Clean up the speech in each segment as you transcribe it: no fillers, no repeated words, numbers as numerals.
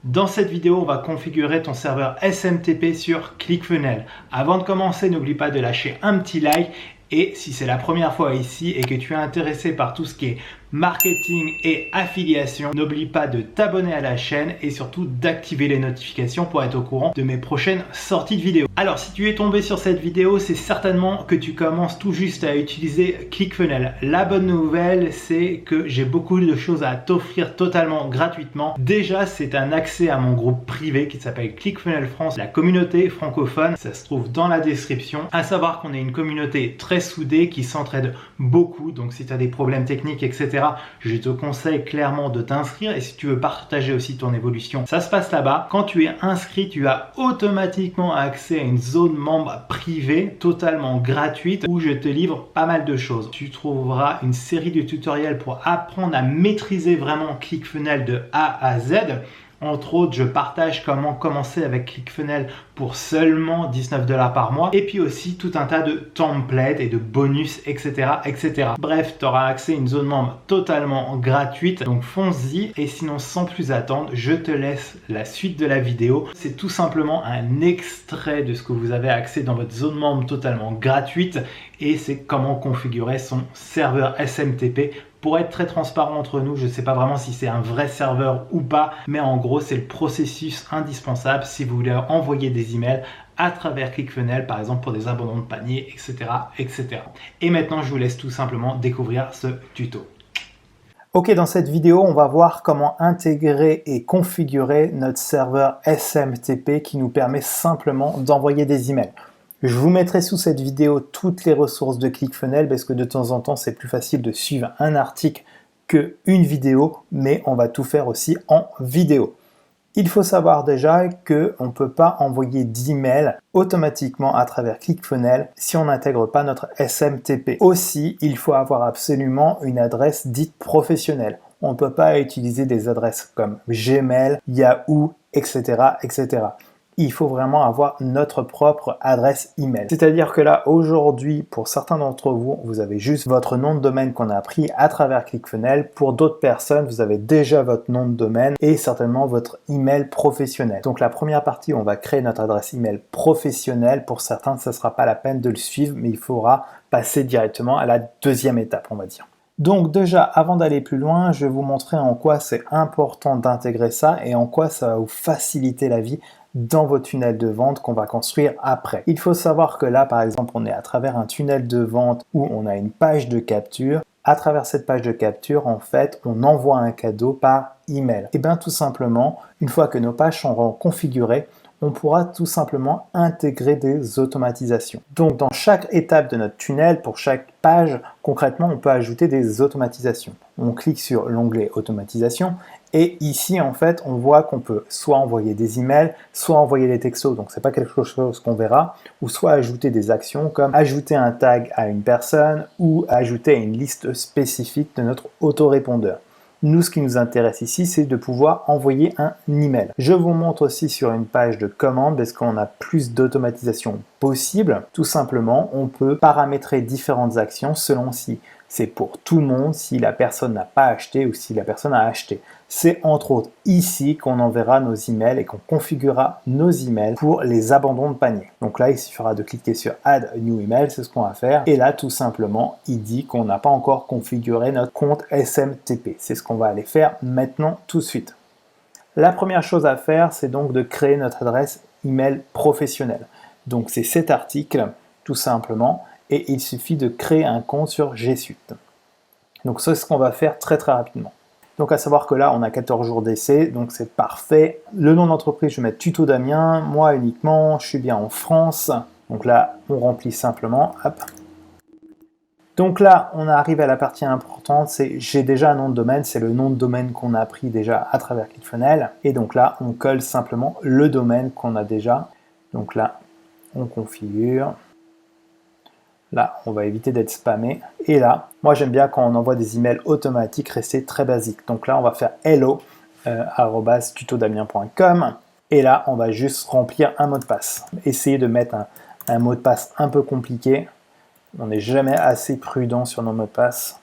Dans cette vidéo, on va configurer ton serveur SMTP sur ClickFunnels. Avant de commencer, n'oublie pas de lâcher un petit like. Et si c'est la première fois ici et que tu es intéressé par tout ce qui est marketing et affiliation, n'oublie pas de t'abonner à la chaîne et surtout d'activer les notifications pour être au courant de mes prochaines sorties de vidéos. Alors si tu es tombé sur cette vidéo, c'est certainement que tu commences tout juste à utiliser ClickFunnels. La bonne nouvelle, c'est que j'ai beaucoup de choses à t'offrir totalement gratuitement. Déjà, c'est un accès à mon groupe privé qui s'appelle ClickFunnels France, la communauté francophone. Ça se trouve dans la description. À savoir qu'on est une communauté très soudée qui s'entraide beaucoup. Donc si tu as des problèmes techniques, etc., je te conseille clairement de t'inscrire. Et si tu veux partager aussi ton évolution, ça se passe là-bas. Quand tu es inscrit, tu as automatiquement accès à une zone membre privée totalement gratuite où je te livre pas mal de choses. Tu trouveras une série de tutoriels pour apprendre à maîtriser vraiment ClickFunnels de A à Z. Entre autres, je partage comment commencer avec ClickFunnels pour seulement 19 $ par mois. Et puis aussi tout un tas de templates et de bonus, etc. etc. Bref, tu auras accès à une zone membre totalement gratuite. Donc fonce-y. Et sinon, sans plus attendre, je te laisse la suite de la vidéo. C'est tout simplement un extrait de ce que vous avez accès dans votre zone membre totalement gratuite. Et c'est comment configurer son serveur SMTP. Pour être très transparent entre nous, je ne sais pas vraiment si c'est un vrai serveur ou pas, mais en gros, c'est le processus indispensable si vous voulez envoyer des emails à travers ClickFunnels, par exemple pour des abandons de panier, etc., etc. Et maintenant, je vous laisse tout simplement découvrir ce tuto. Ok, dans cette vidéo, on va voir comment intégrer et configurer notre serveur SMTP qui nous permet simplement d'envoyer des emails. Je vous mettrai sous cette vidéo toutes les ressources de ClickFunnels parce que de temps en temps, c'est plus facile de suivre un article qu'une vidéo, mais on va tout faire aussi en vidéo. Il faut savoir déjà qu'on ne peut pas envoyer d'emails automatiquement à travers ClickFunnels si on n'intègre pas notre SMTP. Aussi, il faut avoir absolument une adresse dite professionnelle. On ne peut pas utiliser des adresses comme Gmail, Yahoo, etc., etc. Il faut vraiment avoir notre propre adresse email. C'est-à-dire que là, aujourd'hui, pour certains d'entre vous, vous avez juste votre nom de domaine qu'on a pris à travers ClickFunnels. Pour d'autres personnes, vous avez déjà votre nom de domaine et certainement votre email professionnel. Donc la première partie, on va créer notre adresse email professionnelle. Pour certains, ça ne sera pas la peine de le suivre, mais il faudra passer directement à la deuxième étape, on va dire. Donc déjà, avant d'aller plus loin, je vais vous montrer en quoi c'est important d'intégrer ça et en quoi ça va vous faciliter la vie dans vos tunnels de vente qu'on va construire après. Il faut savoir que là, par exemple, on est à travers un tunnel de vente où on a une page de capture. À travers cette page de capture, en fait, on envoie un cadeau par email. Et bien tout simplement, une fois que nos pages seront configurées, on pourra tout simplement intégrer des automatisations. Donc dans chaque étape de notre tunnel, pour chaque page, concrètement, on peut ajouter des automatisations. On clique sur l'onglet automatisation et ici, en fait, on voit qu'on peut soit envoyer des emails, soit envoyer des textos, donc c'est pas quelque chose qu'on verra, ou soit ajouter des actions comme ajouter un tag à une personne ou ajouter une liste spécifique de notre autorépondeur. Nous, ce qui nous intéresse ici, c'est de pouvoir envoyer un email. Je vous montre aussi sur une page de commande parce qu'on a plus d'automatisation possible. Tout simplement, on peut paramétrer différentes actions selon si c'est pour tout le monde, si la personne n'a pas acheté ou si la personne a acheté. C'est entre autres ici qu'on enverra nos emails et qu'on configurera nos emails pour les abandons de panier. Donc là, il suffira de cliquer sur Add a New Email, c'est ce qu'on va faire. Et là, tout simplement, il dit qu'on n'a pas encore configuré notre compte SMTP. C'est ce qu'on va aller faire maintenant tout de suite. La première chose à faire, c'est donc de créer notre adresse email professionnelle. Donc c'est cet article, tout simplement, et il suffit de créer un compte sur G Suite. Donc c'est ce qu'on va faire très rapidement. Donc à savoir que là, on a 14 jours d'essai, donc c'est parfait. Le nom d'entreprise, je vais mettre Tuto Damien, moi uniquement, je suis bien en France. Donc là, on remplit simplement, hop. Donc là, on arrive à la partie importante, c'est j'ai déjà un nom de domaine, c'est le nom de domaine qu'on a pris déjà à travers ClickFunnels. Et donc là, on colle simplement le domaine qu'on a déjà. Donc là, on configure. Là, on va éviter d'être spammé. Et là, moi j'aime bien quand on envoie des emails automatiques, rester très basique. Donc là, on va faire hello @tutodamien.com et là, on va juste remplir un mot de passe. Essayez de mettre un mot de passe un peu compliqué. On n'est jamais assez prudent sur nos mots de passe.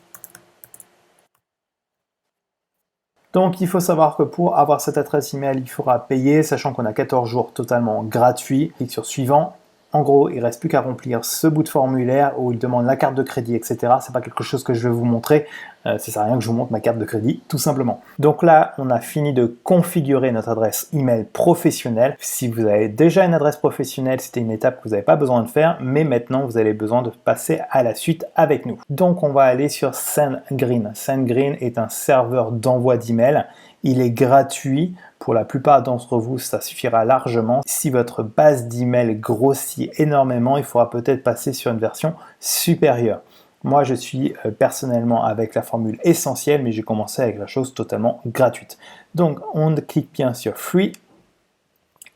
Donc il faut savoir que pour avoir cette adresse email, il faudra payer, sachant qu'on a 14 jours totalement gratuits. Clique sur suivant. En gros, il ne reste plus qu'à remplir ce bout de formulaire où il demande la carte de crédit, etc. Ce n'est pas quelque chose que je vais vous montrer. Ça sert à rien que je vous montre ma carte de crédit, tout simplement. Donc là, on a fini de configurer notre adresse email professionnelle. Si vous avez déjà une adresse professionnelle, c'était une étape que vous n'avez pas besoin de faire, mais maintenant, vous avez besoin de passer à la suite avec nous. Donc, on va aller sur SendGrid. SendGrid est un serveur d'envoi d'email. Il est gratuit. Pour la plupart d'entre vous, ça suffira largement. Si votre base d'email grossit énormément, il faudra peut-être passer sur une version supérieure. Moi, je suis personnellement avec la formule essentielle, mais j'ai commencé avec la chose totalement gratuite. Donc, on clique bien sur Free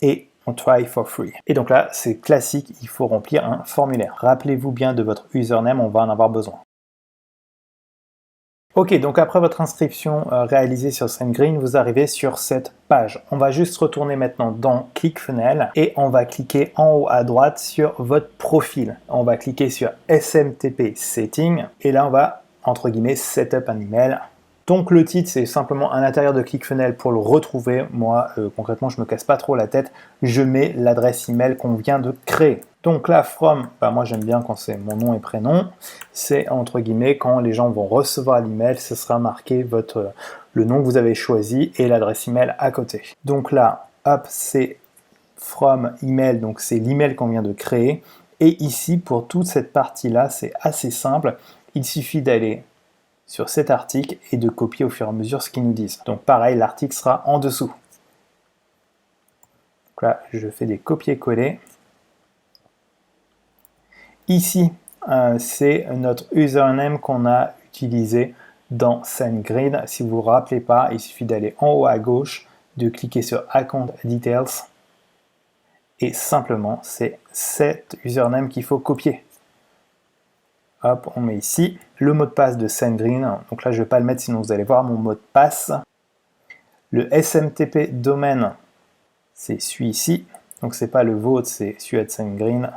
et on Try for Free. Et donc là, c'est classique, il faut remplir un formulaire. Rappelez-vous bien de votre username, on va en avoir besoin. Ok, donc après votre inscription réalisée sur SendGrid, vous arrivez sur cette page. On va juste retourner maintenant dans ClickFunnels et on va cliquer en haut à droite sur votre profil. On va cliquer sur SMTP Setting et là on va, entre guillemets, Setup un email. Donc le titre, c'est simplement à l'intérieur de ClickFunnels pour le retrouver. Moi, concrètement, je me casse pas trop la tête. Je mets l'adresse email qu'on vient de créer. Donc là, from, moi j'aime bien quand c'est mon nom et prénom. C'est entre guillemets quand les gens vont recevoir l'email, ce sera marqué le nom que vous avez choisi et l'adresse email à côté. Donc là, hop, c'est from email, donc c'est l'email qu'on vient de créer. Et ici, pour toute cette partie-là, c'est assez simple. Il suffit d'aller sur cet article et de copier au fur et à mesure ce qu'ils nous disent. Donc pareil, l'article sera en dessous. Donc là, je fais des copier-coller. Ici, c'est notre username qu'on a utilisé dans SendGrid. Si vous ne vous rappelez pas, il suffit d'aller en haut à gauche, de cliquer sur Account Details et simplement, c'est cet username qu'il faut copier. Hop, on met ici le mot de passe de SendGrid. Donc là, je ne vais pas le mettre, sinon vous allez voir mon mot de passe. Le SMTP domaine, c'est celui-ci. Donc c'est pas le vôtre, c'est celui de SendGrid.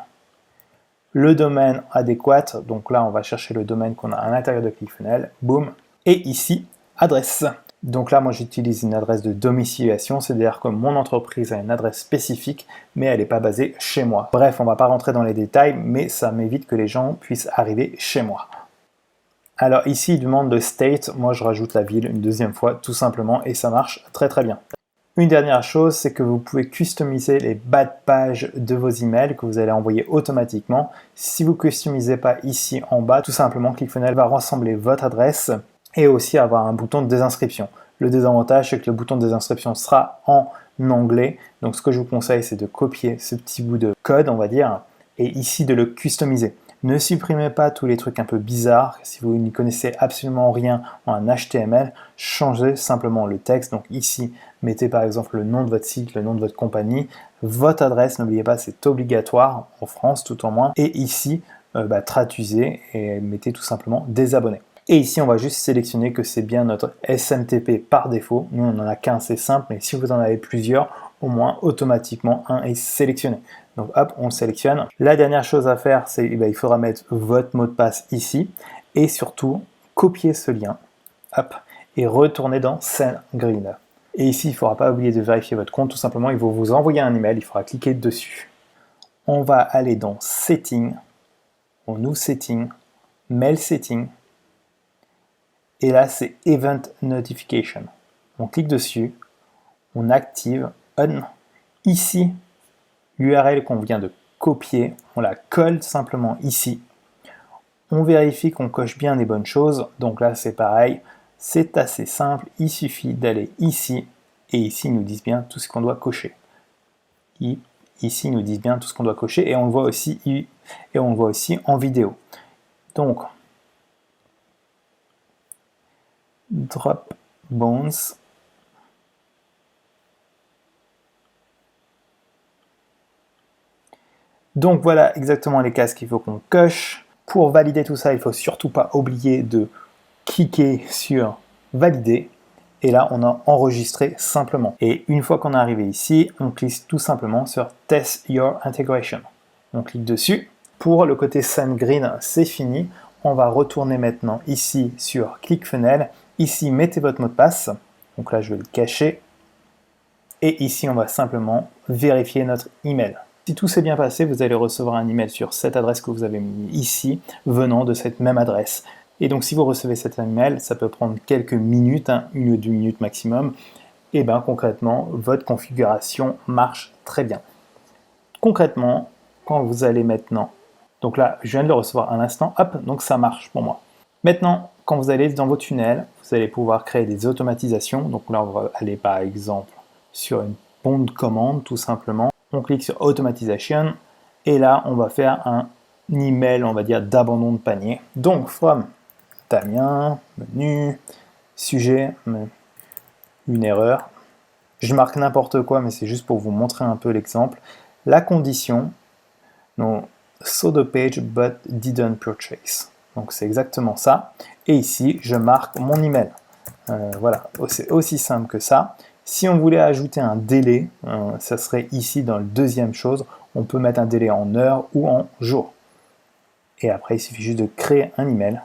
Le domaine adéquat, donc là, on va chercher le domaine qu'on a à l'intérieur de ClickFunnels. Boum. Et ici, adresse. Donc là, moi, j'utilise une adresse de domiciliation, c'est-à-dire que mon entreprise a une adresse spécifique, mais elle n'est pas basée chez moi. Bref, on ne va pas rentrer dans les détails, mais ça m'évite que les gens puissent arriver chez moi. Alors ici, il demande le state. Moi, je rajoute la ville une deuxième fois, tout simplement, et ça marche très très bien. Une dernière chose, c'est que vous pouvez customiser les bas de page de vos emails que vous allez envoyer automatiquement. Si vous ne customisez pas ici en bas, tout simplement, ClickFunnels va rassembler votre adresse et aussi avoir un bouton de désinscription. Le désavantage, c'est que le bouton de désinscription sera en anglais. Donc ce que je vous conseille, c'est de copier ce petit bout de code, on va dire, et ici de le customiser. Ne supprimez pas tous les trucs un peu bizarres. Si vous n'y connaissez absolument rien en HTML, changez simplement le texte. Donc ici, mettez par exemple le nom de votre site, le nom de votre compagnie, votre adresse, n'oubliez pas, c'est obligatoire en France tout au moins. Et ici, traduisez et mettez tout simplement désabonner. Et ici, on va juste sélectionner que c'est bien notre SMTP par défaut. Nous, on n'en a qu'un, c'est simple, mais si vous en avez plusieurs, au moins automatiquement un est sélectionné. Donc hop, on le sélectionne. La dernière chose à faire, c'est il faudra mettre votre mot de passe ici et surtout copier ce lien, hop, et retourner dans SendGrid. Et ici, il ne faudra pas oublier de vérifier votre compte. Tout simplement, il va vous envoyer un email, il faudra cliquer dessus. On va aller dans Settings, on New Setting, Mail Setting. Et là, c'est Event Notification. On clique dessus, on active On. Ici, l'URL qu'on vient de copier, on la colle simplement ici. On vérifie qu'on coche bien les bonnes choses. Donc là, c'est pareil. C'est assez simple. Il suffit d'aller ici. Et ici, ils nous disent bien tout ce qu'on doit cocher. Ici, ils nous disent bien tout ce qu'on doit cocher. Et on le voit aussi en vidéo. Donc, drop bones. Donc voilà exactement les cases qu'il faut qu'on coche. Pour valider tout ça, il ne faut surtout pas oublier de cliquer sur valider. Et là, on a enregistré simplement. Et une fois qu'on est arrivé ici, on clique tout simplement sur Test Your Integration. On clique dessus. Pour le côté SendGrid, c'est fini. On va retourner maintenant ici sur ClickFunnels. Ici, mettez votre mot de passe. Donc là, je vais le cacher. Et ici, on va simplement vérifier notre email. Si tout s'est bien passé, vous allez recevoir un email sur cette adresse que vous avez mis ici, venant de cette même adresse. Et donc, si vous recevez cet email, ça peut prendre quelques minutes, 1 ou 2 minutes maximum. Et bien, concrètement, votre configuration marche très bien. Concrètement, quand vous allez maintenant, donc là, je viens de le recevoir à l'instant, hop, donc ça marche pour moi. Maintenant, quand vous allez dans vos tunnels, vous allez pouvoir créer des automatisations. Donc là, on va aller par exemple sur une bombe de commande, tout simplement. On clique sur Automatization, et là, on va faire un email, on va dire, d'abandon de panier. Donc, from Damien, menu, sujet, une erreur. Je marque n'importe quoi, mais c'est juste pour vous montrer un peu l'exemple. La condition, donc, saw the page but didn't purchase. Donc c'est exactement ça. Et ici, je marque mon email. Voilà, c'est aussi simple que ça. Si on voulait ajouter un délai, ça serait ici dans la deuxième chose. On peut mettre un délai en heure ou en jour. Et après, il suffit juste de créer un email.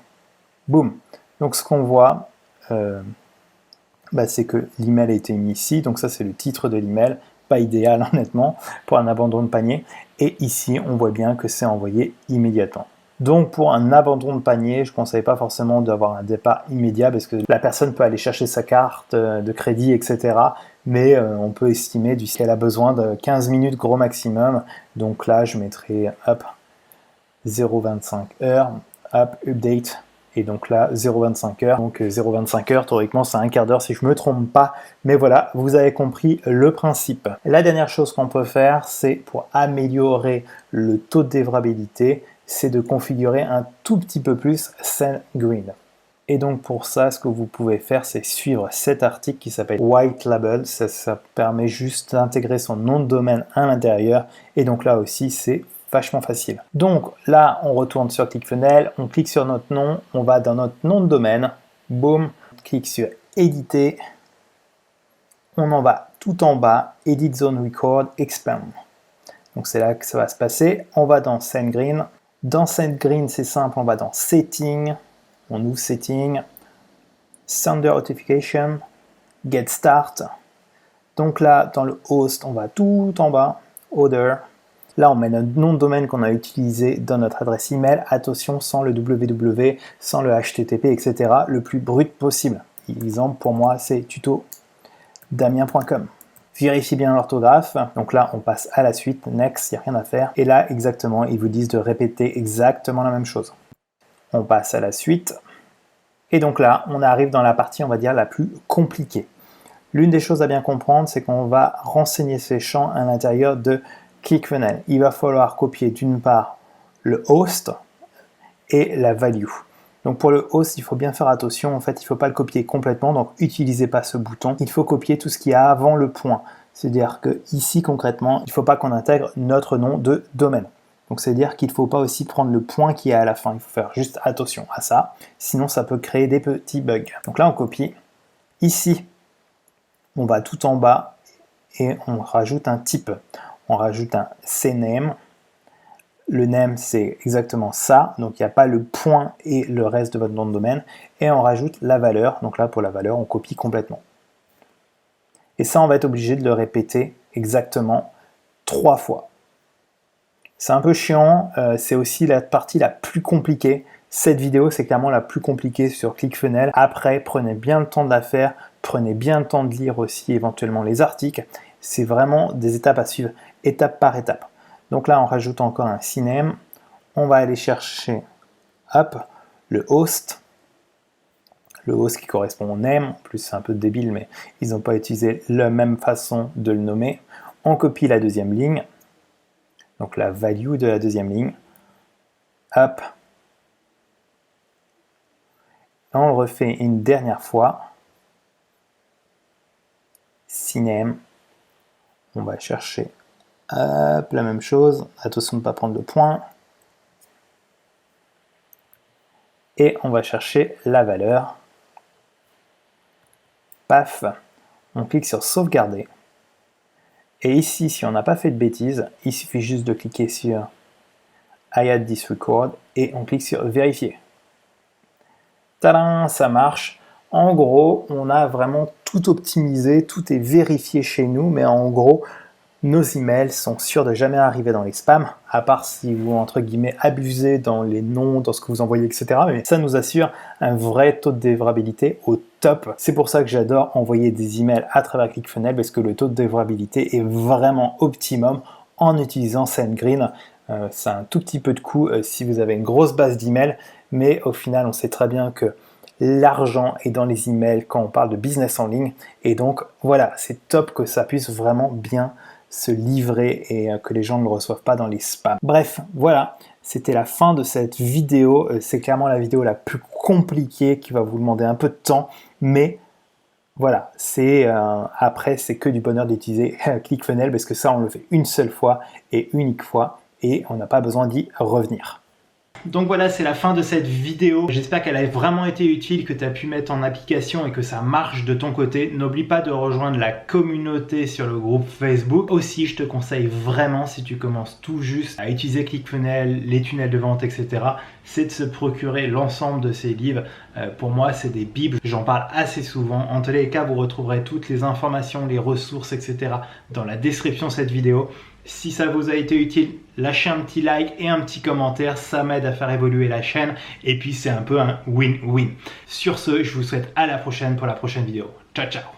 Boum. Donc ce qu'on voit, c'est que l'email a été mis ici. Donc ça, c'est le titre de l'email. Pas idéal, honnêtement, pour un abandon de panier. Et ici, on voit bien que c'est envoyé immédiatement. Donc pour un abandon de panier, je ne conseille pas forcément d'avoir un départ immédiat parce que la personne peut aller chercher sa carte de crédit, etc. Mais on peut estimer qu'elle a besoin de 15 minutes gros maximum. Donc là, je mettrai 0,25 heures, update. Et donc là, 0,25 heures. Donc 0,25 heures, théoriquement, c'est un quart d'heure si je ne me trompe pas. Mais voilà, vous avez compris le principe. La dernière chose qu'on peut faire, c'est pour améliorer le taux de délivrabilité, c'est de configurer un tout petit peu plus SendGrid. Et donc pour ça, ce que vous pouvez faire, c'est suivre cet article qui s'appelle White Label. Ça permet juste d'intégrer son nom de domaine à l'intérieur. Et donc là aussi, c'est vachement facile. Donc là, on retourne sur ClickFunnels, on clique sur notre nom, on va dans notre nom de domaine, boum, on clique sur éditer, on en va tout en bas, Edit Zone Record, Expand. Donc c'est là que ça va se passer. On va dans SendGrid. Dans SendGrid, c'est simple, on va dans Setting, on ouvre Setting, Sender Notification, Get Start. Donc là, dans le host, on va tout en bas, Other. Là, on met notre nom de domaine qu'on a utilisé dans notre adresse email. Attention, sans le www, sans le http, etc. Le plus brut possible. Exemple, pour moi, c'est tuto damien.com. Vérifiez bien l'orthographe. Donc là, on passe à la suite. Next, il n'y a rien à faire. Et là, exactement, ils vous disent de répéter exactement la même chose. On passe à la suite. Et donc là, on arrive dans la partie, on va dire, la plus compliquée. L'une des choses à bien comprendre, c'est qu'on va renseigner ces champs à l'intérieur de ClickFunnels. Il va falloir copier d'une part le host et la value. Donc pour le host, il faut bien faire attention. En fait, il ne faut pas le copier complètement. Donc n'utilisez pas ce bouton. Il faut copier tout ce qu'il y a avant le point. C'est-à-dire que ici concrètement, il ne faut pas qu'on intègre notre nom de domaine. Donc c'est-à-dire qu'il ne faut pas aussi prendre le point qui est à la fin. Il faut faire juste attention à ça. Sinon, ça peut créer des petits bugs. Donc là, on copie. Ici, on va tout en bas et on rajoute un type. On rajoute un CNAME. Le name, c'est exactement ça. Donc, il n'y a pas le point et le reste de votre nom de domaine. Et on rajoute la valeur. Donc là, pour la valeur, on copie complètement. Et ça, on va être obligé de le répéter exactement 3 fois. C'est un peu chiant. C'est aussi la partie la plus compliquée. Cette vidéo, c'est clairement la plus compliquée sur ClickFunnels. Après, prenez bien le temps de la faire. Prenez bien le temps de lire aussi éventuellement les articles. C'est vraiment des étapes à suivre, étape par étape. Donc là, on rajoute encore un CNAME. On va aller chercher le host. Le host qui correspond au name. En plus, c'est un peu débile, mais ils n'ont pas utilisé la même façon de le nommer. On copie la deuxième ligne. Donc la value de la deuxième ligne. Hop. On le refait une dernière fois. CNAME. On va chercher la même chose. Attention de ne pas prendre le point. Et on va chercher la valeur. Paf. On clique sur sauvegarder. Et ici, si on n'a pas fait de bêtises, il suffit juste de cliquer sur I add this record et on clique sur vérifier. Tadam, ça marche. En gros, on a vraiment tout optimisé, tout est vérifié chez nous, mais en gros, nos emails sont sûrs de jamais arriver dans les spams, à part si vous, entre guillemets, abusez dans les noms, dans ce que vous envoyez, etc. Mais ça nous assure un vrai taux de délivrabilité au top. C'est pour ça que j'adore envoyer des emails à travers ClickFunnels, parce que le taux de délivrabilité est vraiment optimum en utilisant SendGrid. C'est un tout petit peu de coût si vous avez une grosse base d'emails, mais au final, on sait très bien que l'argent est dans les emails quand on parle de business en ligne. Et donc, voilà, c'est top que ça puisse vraiment bien se livrer et que les gens ne le reçoivent pas dans les spams. Bref, voilà, c'était la fin de cette vidéo. C'est clairement la vidéo la plus compliquée qui va vous demander un peu de temps, mais voilà, après c'est que du bonheur d'utiliser ClickFunnels parce que ça on le fait une seule fois et unique fois et on n'a pas besoin d'y revenir. Donc voilà, c'est la fin de cette vidéo. J'espère qu'elle a vraiment été utile, que tu as pu mettre en application et que ça marche de ton côté. N'oublie pas de rejoindre la communauté sur le groupe Facebook. Aussi, je te conseille vraiment, si tu commences tout juste à utiliser ClickFunnels, les tunnels de vente, etc., c'est de se procurer l'ensemble de ces livres. Pour moi, c'est des bibles. J'en parle assez souvent. En tous les cas, vous retrouverez toutes les informations, les ressources, etc. dans la description de cette vidéo. Si ça vous a été utile, lâchez un petit like et un petit commentaire, ça m'aide à faire évoluer la chaîne et puis c'est un peu un win-win. Sur ce, je vous souhaite à la prochaine pour la prochaine vidéo. Ciao, ciao!